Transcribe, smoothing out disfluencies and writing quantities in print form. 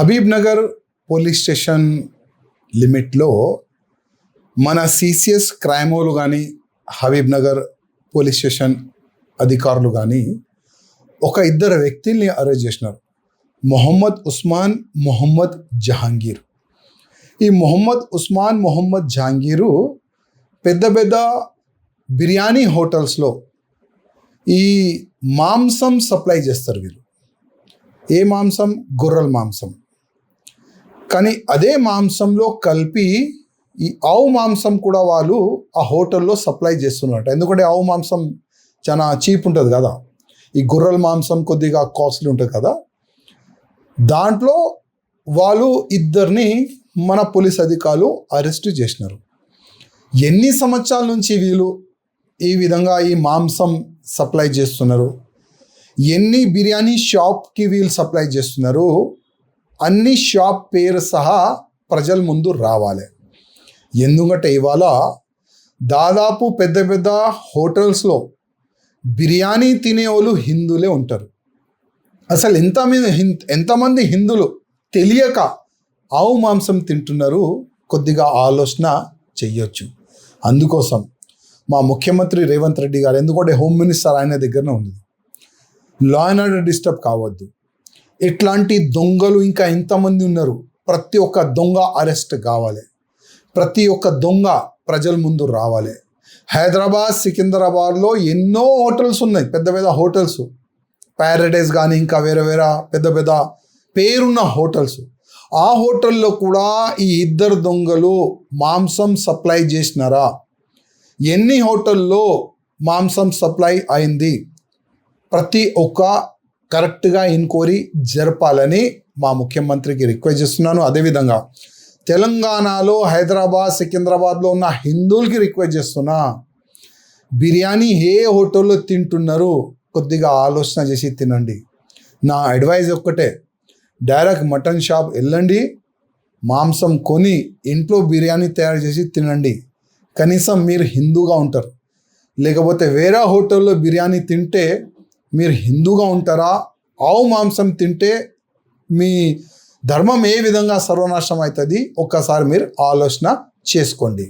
Habib Nagar police station లిమిట్లో మన CCS క్రైమోలు కానీ Habib Nagar police station అధికారులు కానీ ఒక ఇద్దరు వ్యక్తుల్ని అరెస్ట్ చేసినారు. మొహమ్మద్ ఉస్మాన్, మొహమ్మద్ జహాంగీర్. ఈ మొహమ్మద్ ఉస్మాన్, మొహమ్మద్ జహాంగీరు పెద్ద పెద్ద బిర్యానీ హోటల్స్లో ఈ మాంసం సప్లై చేస్తారు. వీళ్ళు ఏ మాంసం? గొర్రెల మాంసం. కానీ అదే మాంసంలో కలిపి ఈ ఆవు మాంసం కూడా వాళ్ళు ఆ హోటల్లో సప్లై చేస్తున్నట్టు. ఎందుకంటే ఆవు మాంసం చాలా చీప్ ఉంటుంది కదా, ఈ గొర్రెల మాంసం కొద్దిగా కాస్ట్లీ ఉంటుంది కదా. దాంట్లో వాళ్ళు ఇద్దరిని మన పోలీస్ అధికారులు అరెస్ట్ చేసినారు. ఎన్ని సంవత్సరాల నుంచి వీళ్ళు ఈ విధంగా ఈ మాంసం సప్లై చేస్తున్నారు, ఎన్ని బిర్యానీ షాప్కి వీళ్ళు సప్లై చేస్తున్నారు, అన్ని షాప్ పేరు సహా ప్రజల ముందు రావాలి. ఎందుకంటే ఇవాళ దాదాపు పెద్ద పెద్ద హోటల్స్లో బిర్యానీ తినేవాళ్ళు హిందువులే ఉంటారు. అసలు ఎంతమంది హిందువులు తెలియక ఆవు మాంసం తింటున్నారు, కొద్దిగా ఆలోచన చెయ్యొచ్చు. అందుకోసం మా ముఖ్యమంత్రి రేవంత్ రెడ్డి గారు, ఎందుకంటే హోమ్ మినిస్టర్ ఆయన దగ్గరనే ఉంది, లా అండ్ ఆర్డర్ డిస్టర్బ్ కావద్దు. ఇట్లాంటి దొంగలు ఇంకా ఎంతమంది ఉన్నారు, ప్రతి ఒక్క దొంగ అరెస్ట్ కావాలి, ప్రతి ఒక్క దొంగ ప్రజల ముందు రావాలి. హైదరాబాద్, సికింద్రాబాద్లో ఎన్నో హోటల్స్ ఉన్నాయి, పెద్ద పెద్ద హోటల్స్, ప్యారడైజ్ కానీ ఇంకా వేరే వేరే పెద్ద పెద్ద పేరున్న హోటల్స్. ఆ హోటల్లో కూడా ఈ ఇద్దరు దొంగలు మాంసం సప్లై చేసినారా? ఎన్ని హోటల్లో మాంసం సప్లై అయింది? ప్రతి ఒక్క కరెక్ట్గా ఎంక్వైరీ జరపాలని మా ముఖ్యమంత్రికి రిక్వెస్ట్ చేస్తున్నాను. అదేవిధంగా తెలంగాణలో హైదరాబాద్, సికింద్రాబాద్లో ఉన్న హిందువులకి రిక్వెస్ట్ చేస్తున్నా, బిర్యానీ ఏ హోటల్లో తింటున్నారు కొద్దిగా ఆలోచన చేసి తినండి. నా అడ్వైజ్ ఒక్కటే, డైరెక్ట్ మటన్ షాప్ వెళ్ళండి, మాంసం కొని ఇంట్లో బిర్యానీ తయారు చేసి తినండి. కనీసం మీరు హిందూగా ఉంటారు. లేకపోతే వేరే హోటల్లో బిర్యానీ తింటే మీరు హిందూగా ఉంటారా? ఆవు మాంసం తింటే మీ ధర్మం ఏ విధంగా సర్వనాశనం అవుతుంది ఒక్కసారి మీరు ఆలోచన చేసుకోండి.